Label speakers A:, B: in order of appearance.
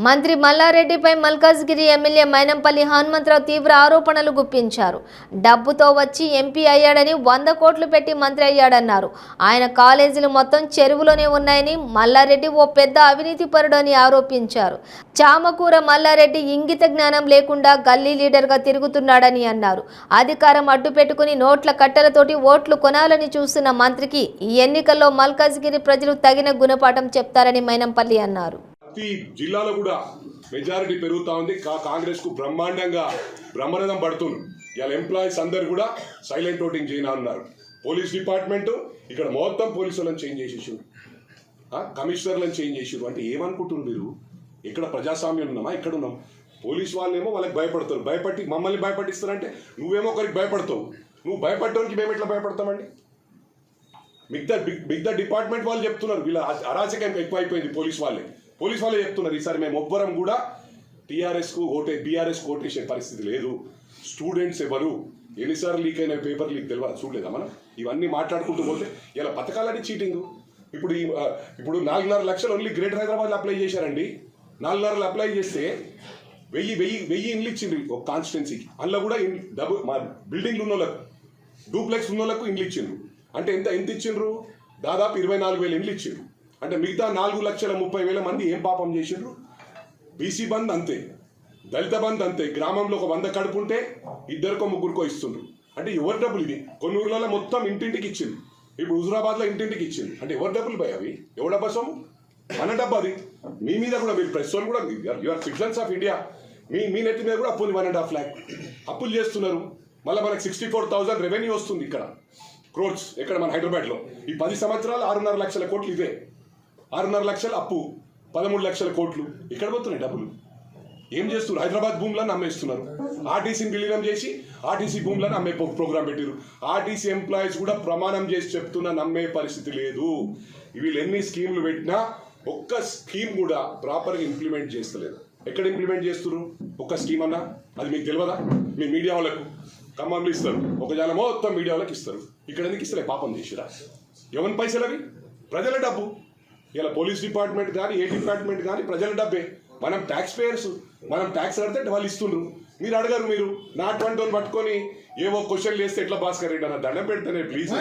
A: మంత్రి మల్లారెడ్డిపై మల్కాజ్గిరి ఎమ్మెల్యే మైనంపల్లి హనుమంతరావు తీవ్ర ఆరోపణలు గుప్పించారు. డబ్బుతో వచ్చి ఎంపీ అయ్యాడని 100 కోట్లు పెట్టి మంత్రి అయ్యాడన్నారు. ఆయన కాలేజీలు మొత్తం చెరువులోనే ఉన్నాయని, మల్లారెడ్డి ఓ పెద్ద అవినీతిపరుడు అని ఆరోపించారు. చామకూర మల్లారెడ్డి ఇంగిత జ్ఞానం లేకుండా గల్లీ లీడర్గా తిరుగుతున్నాడని అన్నారు. అధికారం అడ్డు పెట్టుకుని నోట్ల కట్టలతోటి ఓట్లు కొనాలని చూస్తున్న మంత్రికి ఈ ఎన్నికల్లో మల్కాజ్గిరి ప్రజలు తగిన గుణపాఠం చెప్తారని మైనంపల్లి అన్నారు.
B: ప్రతి జిల్లాలో కూడా మెజారిటీ పెరుగుతూ ఉంది. కాంగ్రెస్కు బ్రహ్మాండంగా బ్రహ్మరథం పడుతుంది. ఇలా ఎంప్లాయీస్ అందరు కూడా సైలెంట్ ఓటింగ్ చేయనున్నారు. పోలీస్ డిపార్ట్మెంట్ ఇక్కడ మొత్తం పోలీసులను చేంజ్ చేసేసారు, కమిషనర్లను చేంజ్ చేసారు. అంటే ఏమనుకుంటున్నారు మీరు? ఇక్కడ ప్రజాస్వామ్యం ఉన్నామా? ఎక్కడ ఉన్నాం? పోలీసు వాళ్ళేమో వాళ్ళకి భయపడతారు, భయపడి మమ్మల్ని భయపడిస్తారంటే నువ్వేమో ఒకరికి భయపడతావు. నువ్వు భయపడటానికి మేము ఎట్లా భయపడతామండి? మిగతా డిపార్ట్మెంట్ వాళ్ళు చెప్తున్నారు వీళ్ళ అరాచకం ఎక్కువైపోయింది. పోలీస్ వాళ్ళే చెప్తున్నారు ఈసారి మేము ఒవ్వరం కూడా బీఆర్ఎస్కు ఓటేసే పరిస్థితి లేదు. స్టూడెంట్స్ ఎవరు, ఎన్నిసార్లు లీక్ అయిన పేపర్ లీక్ తెలియదు, చూడలేదా మనం? ఇవన్నీ మాట్లాడుకుంటూ పోతే ఇలా పథకాలని చీటింగ్. ఇప్పుడు 4.5 లక్షలు ఓన్లీ గ్రేటర్ హైదరాబాద్లో అప్లై చేశారండి. 4.5 అప్లై చేస్తే 1000 ఇండ్లు ఇచ్చిండ్రు ఒక కాన్స్టిట్యున్సీకి. అందులో కూడా మా బిల్డింగ్లు ఉన్న వాళ్ళకు, డూప్లెక్స్ ఉన్న వాళ్ళకు ఇండ్లు ఇచ్చిండ్రు. అంటే ఎంత ఇచ్చిండ్రు? దాదాపు 24,000 ఇండ్లు ఇచ్చిండ్రు. అంటే మిగతా 4,30,000 మంది ఏం పాపం చేసిండ్రు? బీసీ బంద్ అంతే, దళిత బంద్ అంతే. గ్రామంలో ఒక 100 కడుపు ఉంటే 2కో 3కో ఇస్తుండ్రు. అంటే ఎవరి డబ్బులు ఇది? కొన్ని ఊర్లలో మొత్తం ఇంటింటికి ఇచ్చింది. ఇప్పుడు హుజురాబాద్లో ఇంటింటికి ఇచ్చింది. అంటే ఎవరి డబ్బులు పోయి అవి? ఎవరి డబ్బా సొమ్ము? మన డబ్బా అది. మీ మీద కూడా మీరు ప్రెస్ వాళ్ళు కూడా యూఆర్ సిటిజన్స్ ఆఫ్ ఇండియా. మీ నెత్తి మీద కూడా అప్పులు 1.5 lakh అప్పులు చేస్తున్నారు. మళ్ళీ మనకు 64,000 రెవెన్యూ వస్తుంది ఇక్కడ, క్రోర్స్. ఎక్కడ? మన హైదరాబాద్లో. ఈ 10 సంవత్సరాలు 6.5 లక్షల కోట్లు ఇవే. 6.5 లక్షల అప్పు, 13 లక్షల కోట్లు. ఇక్కడ పోతున్నాయి డబ్బులు. ఏం చేస్తున్నారు? హైదరాబాద్ భూములను అమ్మేస్తున్నారు. ఆర్టీసీని విలీనం చేసి ఆర్టీసీ భూములను అమ్మే ప్రోగ్రాం పెట్టారు. ఆర్టీసీ ఎంప్లాయీస్ కూడా ప్రమాణం చేసి చెప్తున్నా నమ్మే పరిస్థితి లేదు. వీళ్ళు ఎన్ని స్కీములు పెట్టినా ఒక్క స్కీమ్ కూడా ప్రాపర్గా ఇంప్లిమెంట్ చేస్తలేదు. ఎక్కడ ఇంప్లిమెంట్ చేస్తున్నారు? ఒక్క స్కీమ్ అన్నా అది మీకు తెలియదా? మీ మీడియా వాళ్ళకు ఖమ్మంలో ఇస్తారు, ఒక జాల మొత్తం మీడియా వాళ్ళకి ఇస్తారు. ఇక్కడ ఎందుకు ఇస్తలే? పాపం చేసిరా? ఎవరి పైసలు అవి? ప్రజల డబ్బు. ఇలా పోలీస్ డిపార్ట్మెంట్ కానీ ఏ డిపార్ట్మెంట్ కానీ ప్రజల డబ్బే. మనం ట్యాక్స్ పేయర్స్, మనం ట్యాక్స్ కడితే వాళ్ళు ఇస్తుండ్రు. మీరు అడగరు. మీరు నా 21 పట్టుకొని ఏవో క్వశ్చన్లు చేస్తే ఎట్లా భాస్కర్ రెడ్డి అన్న దండం పెడితేనే ప్లీజ్.